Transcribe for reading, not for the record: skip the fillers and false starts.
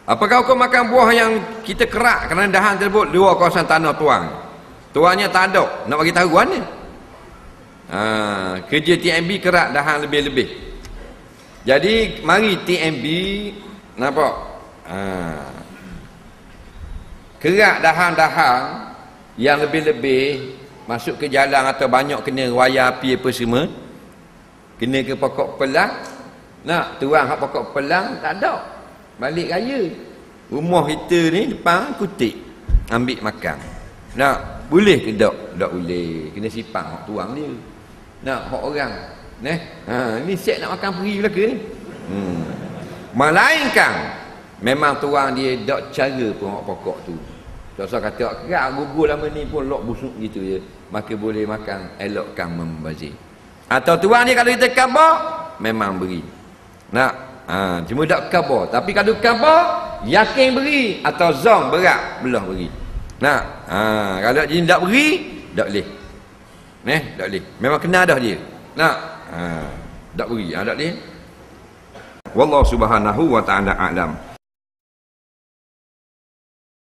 Apakah hukum makan buah yang kita kerak kerana dahan tersebut luar kawasan tanah tuang? Tuannya tak ada, nak bagi tahu mana? Kerja TMB kerak dahan lebih-lebih. Jadi mari TMB nampak? Kerak dahan-dahan yang lebih-lebih masuk ke jalan atau banyak kena wayar api apa semua, kena ke pokok pelang, nak tuang hak pokok pelang tak ada, balik raya rumah kita ni depan kutik ambil makan. Nak boleh ke tak? Tak boleh, kena sipang hak tuang dia. Nak hak orang ni set nak makan peri belaka ni. Melainkan memang tuang dia tak cara pun hak pokok tu. Contoh kata kerak gugur lama ni pun lok busuk gitu je, maka boleh makan, elokkan membazir. Atau tuang dia kalau kita khabar memang beri. Nak cuma tak khabar, tapi kalau khabar yakin beri atau zon berat belah beri. Nak kalau dia tak beri tak boleh. Tak boleh. Memang kena dah dia. Nak tak beri, tak boleh. Wallahu subhanahu wa ta'ala a'lam.